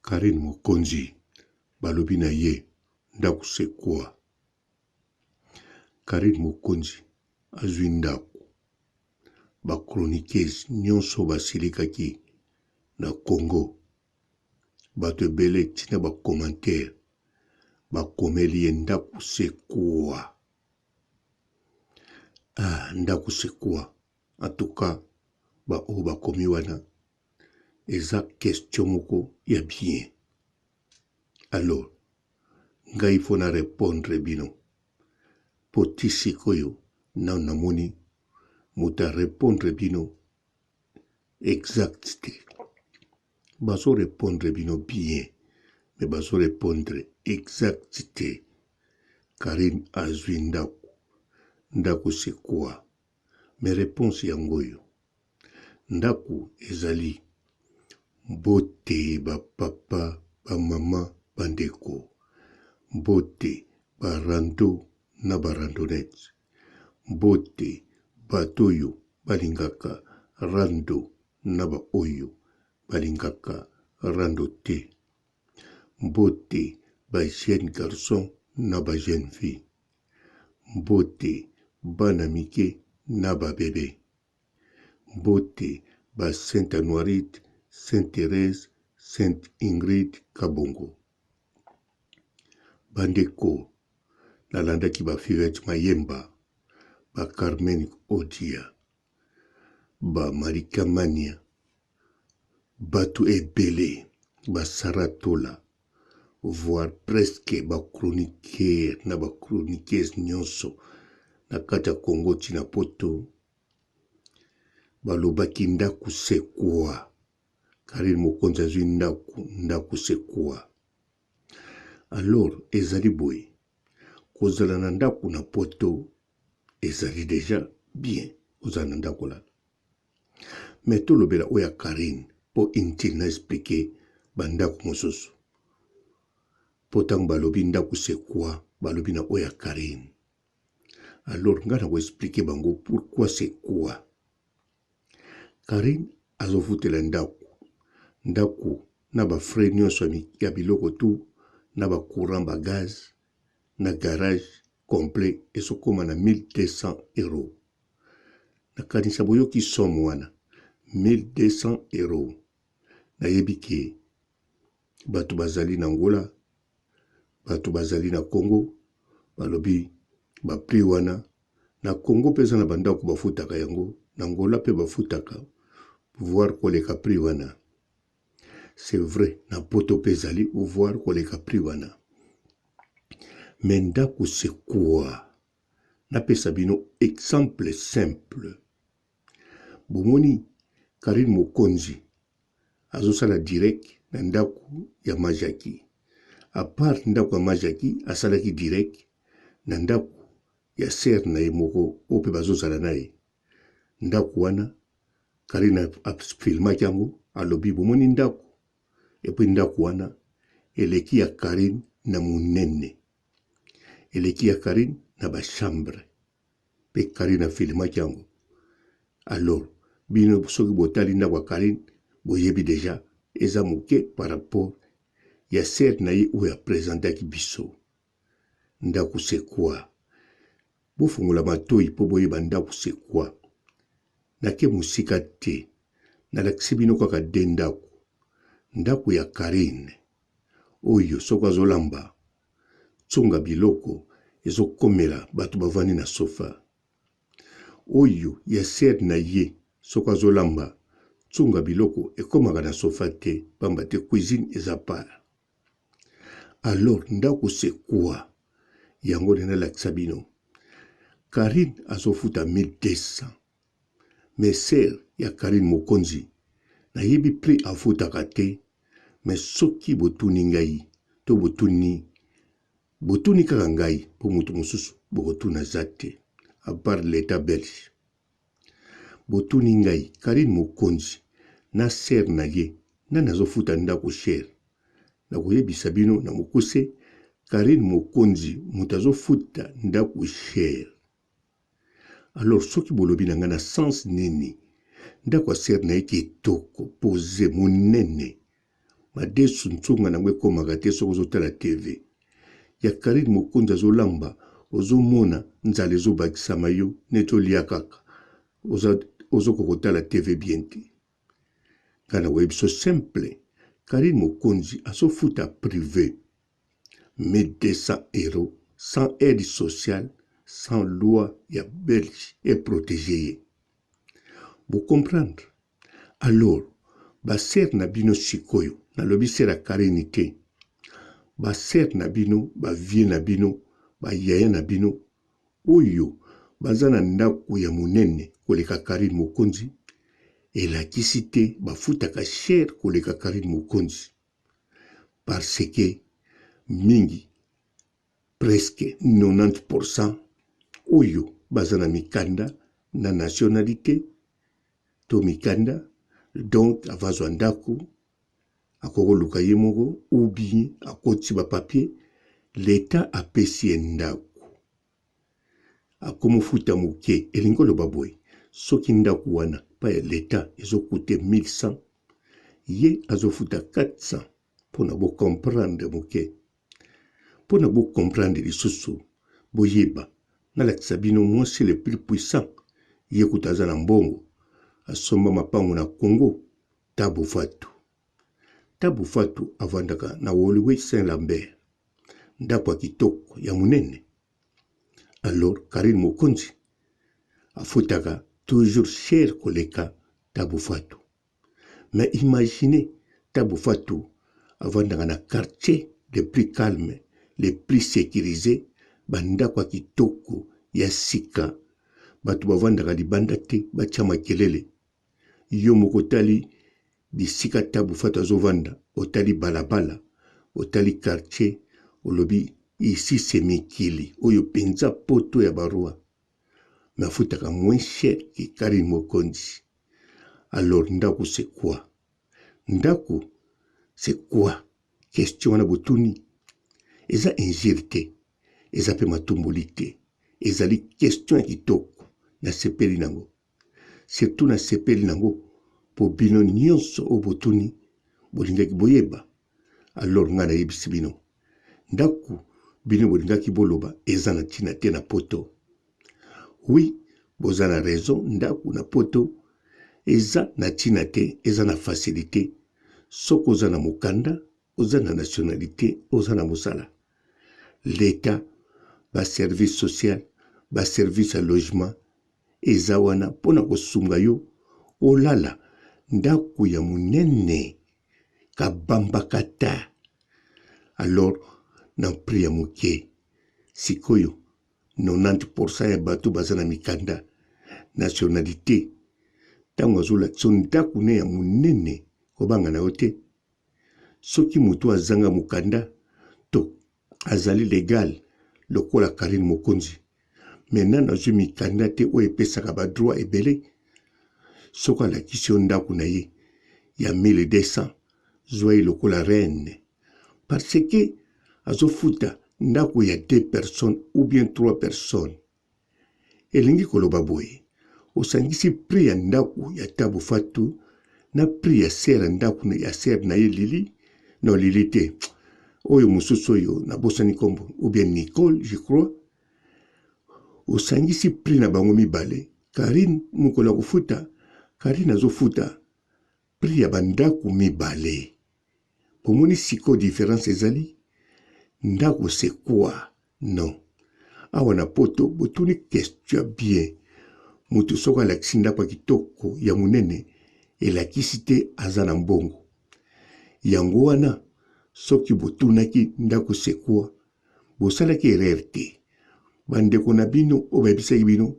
Carine mokonzi balobi na ye Ndakou c'est quoi? Carine mokonzi azwi Ndakou ba chroniqueuse nyonso basilikaki na Congo bato ebele tina ba commentaire bakomeli ye Ndakou c'est quoi? Ah, Ndakou c'est quoi? En tout cas ba o bakomi wana eza question moko ya bien. Alors ngai faut na répondre bino poti sikoyo na namoni muta répondre bino exact. Baso répondre bino bien mais baso répondre exact. Carine azwi Ndakou. Ndakou c'est quoi? Mes réponses yangoyo. Ndakou ezali mbote ba papa ba mama bandeko, mbote ba rando na ba randonnette, mbote batoyo balingaka rando na ba oyo balingaka rando te, mbote ba jeune garçon na ba jeune fille, mbote bana mike na ba bébé, mbote ba Sainte Anoirite, Sainte Thérèse, Sainte Ingrid Kabongo. Bandeko nalandaki ba Fivette Mayemba, ba Carmen Odia, ba Marika Mania, batu ebele, ba Saratola, voire presque ba chroniqueur na ba chroniqueuse nyonso na kati ya Congo tina poto balobaki Ndakou c'est quoi? Carine mokonzi azwi Ndakou. Ndakou c'est quoi? Alors ezali boye kozala na Ndakou na poto ezali déjà bien kozala na Ndakou la. Mais tolobela oya Carine po inutile na expliquer ba Ndakou mosusu. Potango balobi Ndakou c'est quoi? Balobi na oya Carine. Alors nga na ko expliquer bango pourquoi c'est quoi? Carine azofutela Ndakou. Ndakou na ba frais nyonso ya biloko tu na ba courant ba gaz na garage complet esokoma na 1200 €. Na kanisa boyoki somme wana 1200 €. Na yebi ke bato bazali na Angola, bato bazali na Congo, balobi ba prix wana na Congo pesa na bandako bafutaka yango, na Angola pe bafutaka voir koleka prix wana. C'est vrai, na poto pezali voir koleka prix wana. Mais Ndakou c'est quoi? Na pesa bino exemple simple. Bomoni Carine mokonzi azosala direct na Ndakou ya Majaki. À part Ndakou ya Majaki asalaki direct na Ndakou ya ser na ye moko ope bazozala na ye. Ndakou wana Carine filmaki yango alobi bomoni Ndakou. Et puis Ndakou wana eleki ya Carine na MOUNENE, eleki ya Carine na ba chambre pe Carine filmaki yango. Alors bino soki botali Ndakou ya Carine boyebi déjà eza moke par rapport ya ser na ye oyo apresentaki biso. Ndakou c'est quoi? Bofungola matoi po boyeba Ndakou c'est quoi? Nake musika te nalakisi bino kaka de Ndakou. Ndakou ya Carine oyo soko azolamba tsonga biloko ezokomela bato bavandi na sofa. Oyo ya ser na ye soko azolamba tsonga biloko ekomaka na sofa te pamba te cuisine eza part. Alors Ndakou c'est quoi? Yango nalakisa bino. Carine azofuta 1200. Mais ser ya Carine mokonzi na yebi prix afutaka te. Mais soki botuni ngai to botuni kaka ngai po mutu mosusu bokotuna zate à part l'état belge. Botuni ngai Carine mokonzi na ser na ye na nazofuta Ndakou cher. Na koyebisa bino na mokuse Carine mokonzi mutu azofuta Ndakou cher. Alors soki bolobi na nga na sens nini Ndakou ser na ye kitoko posé MOUNENE. madesu ntsonga na ngwe komaka te soki ozotala TV. Ya Carine mokonzi azolamba ozomona nzala ezobakisama yo neti olia kaka ozokokotala TV bien te. Kana webiso simple Carine mokonzi azofuta privé 1200 € sans aide sociale, sans loi ya Belge et protégé. Vous comprendre? Alors, baser na bino sikoyo, na lobi sera Carine te. Baser na bino, vie na bino, YHIA na bino, oyo, bazana Ndakou ya MOUNENE, koleka Carine mokonzi, elakisi te bafutaka cher koleka Carine mokonzi. Parce que, mingi, presque 90%, oyo, bazana mikanda, na nationalité, to mikanda, donc avazwa Ndakou, akoko luka ye moko, ou bien akoti ba papier, l'État a payé Ndakou. Akomo futa muke, elingolo baboy, soki Ndakou wana, pa l'État, ezo coûté 1100, ye azo futa 400, pour na bo comprendre muke. Pour na bo comprendre les sous boyeba, na la tsabino moi c'est le plus puissant, ye kutaza na mbongo, asomba mapango na Congo, Tabu Fatu. Tabu Fatu avandaka na Woluwe Saint-Lambert. Ndakou KITOKO ya MOUNENE. Alors, Carine mokonzi afutaka toujours cher koleka Tabu Fatu. Mais imaginez Tabu Fatu avandaka na quartier les plus calmes, les plus sécurisés, Ndakou KITOKO ya sika. Batu bavandaka libanda te batia makelele. Yo mokotali bisika Tabu Fatu azovanda, otali balabala, otali quartier, olobi ici c'est Mikili, oyo penza poto ya barua. Mais afutaka moins cher que Carine mokonzi. Alors Ndakou c'est quoi? Ndakou c'est quoi? Question wana botuni. Eza injirte, eza pe matumboli te. Ezali question kitoko na sepeli nango. Surtout na sepeli nango po bino nyonso obotuni bolingaki boyeba. Alors nga na yebisi bino. Ndakou bino bolingaki boloba eza na tina te na poto. Oui, boza na raison, Ndakou na poto eza na tina te, eza na facilité. Soko oza na mokanda, oza na nationalité, oza na mosala. L'État, ba service social, ba service à logement, eza wana pona kosunga yo olala. Ndakou ya MOUNENE kabambakata. Alors, na pri ya moke, sikoyo, 90% ya bato bazana mikanda, nationalité, tango azola son Ndakou ne ya MOUNENE, kobanga na yote. Soki mutu azanga mukanda, to, azali legal, lokola Carine mokonzi. Maintenant, nazo mikanda te o epesaka ba droit ebele. Soka la kisio Ndakou na ye, ya 1200, zoye lokola reine. Parce que, azo futa, Ndakou ya 2 personnes ou bien 3 personnes. Elingi koloba boye, osangisi pri ya Ndakou ya Tabu Fatu, na pri ya sera Ndakou ya sera na ye Lili, non Lili te, oyo mususu oyo na bosani kombo, ou bien Nicole, je crois. Osangisi pri na bango mibale, Carine mukola kufuta, Carine azo futa, pri ya Ndakou mibale. Pomoni siko différence ezali, Ndakou c'est quoi? Non. Awa na poto, botuni question bien. Mutu soka lakisi Ndakou KITOKO ya MOUNENE, elakisi te aza na mbongo. Yango wana, soki botunaki Ndakou c'est quoi? Bosalaki erreur te. Bandeko na bino, obayebisaki bino,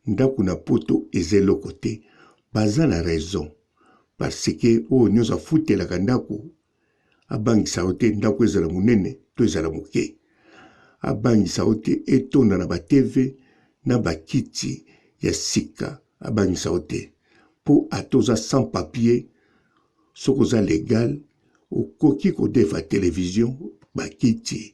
Ndakou na poto ezeloko te. Baza na raison. Parce que, nyonso afutelaka Ndakou, abangisa ote Ndakou ezala MOUNENE, to ezala moke. Abangisa ote etonda na ba TV, na ba kiti ya sika, abangisa ote. Po atoza sans papier, sokoza légal, okoki kodefa télévision, ba kiti,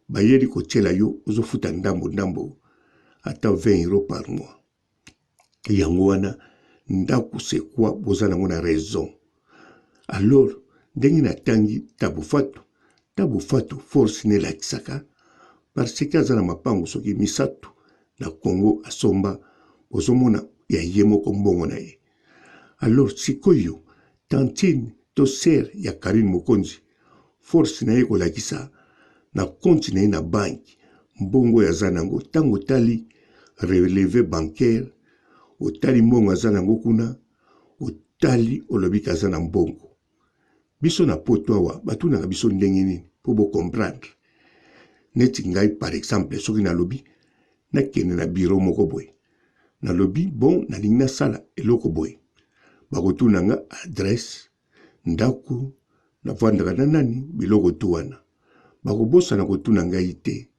bayeli kotiela yo, ozofuta ndambo, ata 20 € par mois. Yango wana, Ndakou c'est quoi, boza nango na raison. Alors, ndenge na tangi tabu fatu force ne la kisaka parce que azana mapango soki misatu na Congo asomba bozomona ya yemoko mbongo na ye. Alors sikoyo tantine to ser ya Carine Mokonzi force na ye kolakisa na compte na ye na banki mbongo ya zanango tango tali relevé bancaire otali mbongo azanango kuna otali olobika azana mbongo biso na poto awa batuna biso ndenge nini po bo comprendre neti ngai par exemple soki na lobi na kene na bureau moko boy na lobi bon na lingna sala eloko boy bakotuna nga adresse Ndakou na vandaka na nani biloko tu wana bakobosa na kotuna ngai te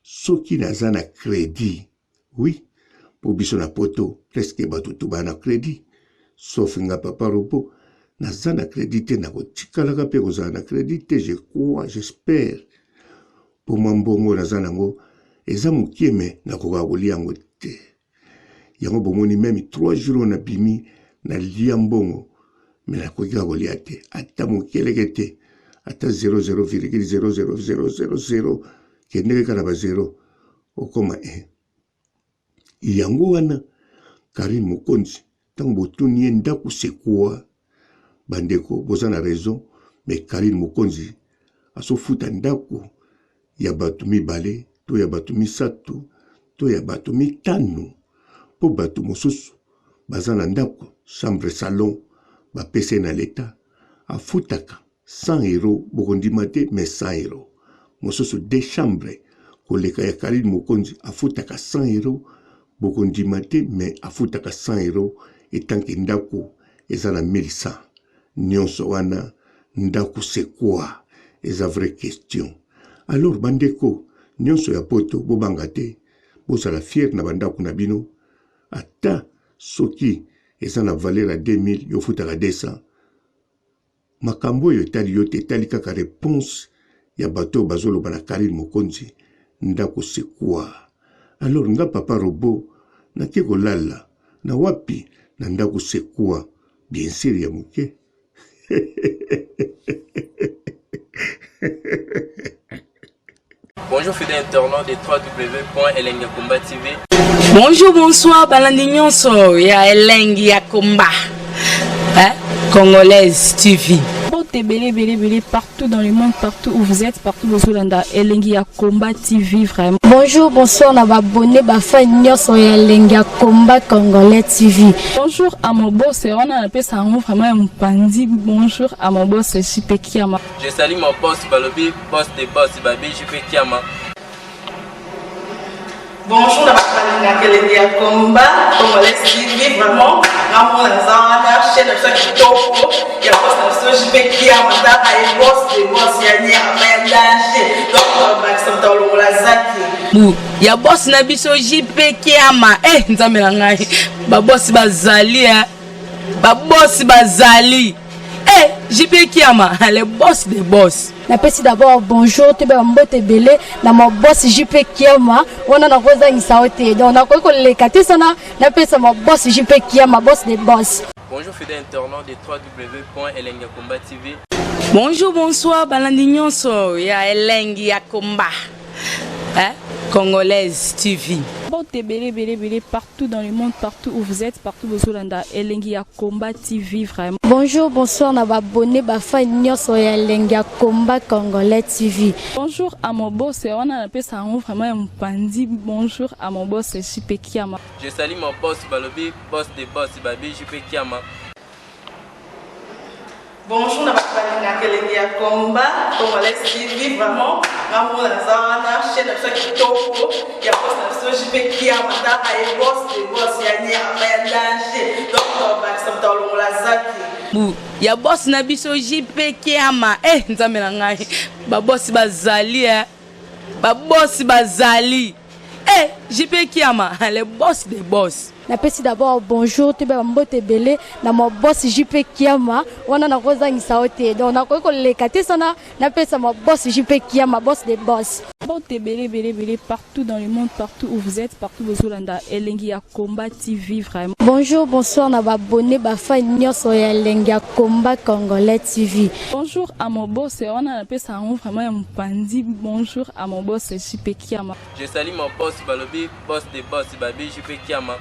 soki naza na crédit oui po biso na poto presque batutu bana crédit sauf nga papa robo naza na crédit te na kotikalaka pe kozala na crédit te je crois j'espère po mbongo naza nango eza mokie me nakoka kolia yango te yango bomoni meme 3 jours na bimi na lia mbongo me nakoki kolia te ata mokeleke te ata 0,000000 kendeke kana ba 0 okoma 1 yango wana Carine Mokonzi tango botuni ye Ndakou c'est quoi bandeko boza na raison mais Carine Mokonzi asofuta Ndakou ya batu mibale to ya batu misatu to ya batu mitano po batu mosusu baza na Ndakou chambre salon bapese na leta afutaka 100 € bokondima te mais 100 € mosusu 2 chambres koleka ya Carine Mokonzi afutaka 100 € bokondima te mais afutaka 100 € etanke Ndakou eza na 1100 nyonso wana Ndakou c'est quoi eza vraie question. Alors bandeko nyonso ya poto bobanga te bozala fier na bandaku na bino ata soki eza na valeur ya 2000 yofutaka 200 makambo yo tali yo te tali kaka réponse ya bato bazoloba na Carine Mokonzi Ndakou c'est quoi. Alors nga papa robo na ke kolala na wapi na Ndakou c'est quoi bien sûr ya muke. Bonjour fidèles internautes de www.elengiakomba.tv. Bonjour, bonsoir, balandi nyonso ya Yangooooeeeh Congolaise TV. Belé partout dans le monde, partout où vous êtes, partout où vous êtes, Yangooooeeeh TV vraiment. Bonjour, bonsoir, na abonné bafa nyonso ya Yangooooeeeh Congolais TV. Bonjour à mon boss, on a appelé ça vraiment un pandi. Bonjour à mon boss, JP Kiama. Je salue mon boss Balobi, boss de boss Babi, JP Kiama. Bonjour à Yangooooeeeh Congolais TV vraiment. Nous avons la chaîne de KITOKO. Il y a boss de JP Kiama, et boss de boss YHIA. Donc ya boss na biso JP Kiama nzambe na ngai ba boss bazali ba boss bazali JP Kiama le boss des boss. Na pesi d'abord bonjour te ba mbote belé na mo boss JP Kiama wana na kozangisa ote donc na KOLEKA te sana na pesa mo boss JP Kiama boss des boss. Bonjour fidèles internautes de www.elengiakomba.tv. Bonjour, bonsoir, balandi nyonso ya Yangooooeeeh Congolaise TV. Belé partout dans le monde, partout où vous êtes, partout où vous êtes, Yangooooeeeh TV vraiment. Bonjour, bonsoir, na abonné bafa nyonso ya Yangooooeeeh Congolais TV. Bonjour à mon boss, on a appelé ça vraiment un pandi. Bonjour à mon boss, JP Kiama. Je salue mon boss Balobi, boss de boss Babi, JP Kiama. Bonjour à Yangooooeeeh Congolais TV vraiment. Nous avons la chaîne de KITOKO. Il y a boss de JP Kiama, et boss de boss YHIA. Donc ya boss na biso JP Kiama nzambe na ngai ba boss bazali ba boss bazali JP Kiama le boss des boss. Na pesi d'abord bonjour te ba mbote belé na mo boss JP Kiama wana na kozangisa ote donc na KOLEKA te sana na pesa mo boss JP Kiama boss des boss. Belé, partout dans le monde, partout où vous êtes, partout où vous êtes, YHIA TV vraiment. Bonjour, bonsoir, on a abonné Bafa NIOSO YHIA Congolais TV. Bonjour à mon boss, on a appelé ça vraiment un pandi. Bonjour à mon boss, JP Kiama. Je salue mon boss Balobi, boss des boss, Babi JP Kiama.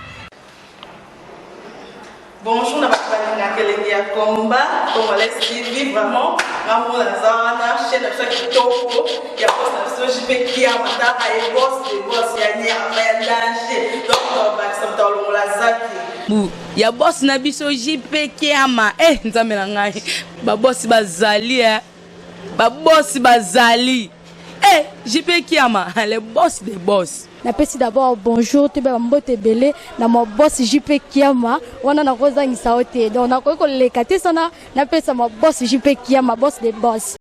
Bonjour, NABANGAKA Congolais TV vraiment. Maman NAZANGA, chaîne de KITOKO, il y a boss JP Kiama, et boss des boss, il y a danger. Donc, on va dans la zaki. Ya boss na biso JP Kiama nzamela ba boss bazali ba boss bazali JP Kiama le boss des boss. Napesi d'abord bonjour te ba mbote belé na mo boss JP Kiama wana na kozangisa ote donc na KOLEKA te sana napesa mo boss JP Kiama boss des boss.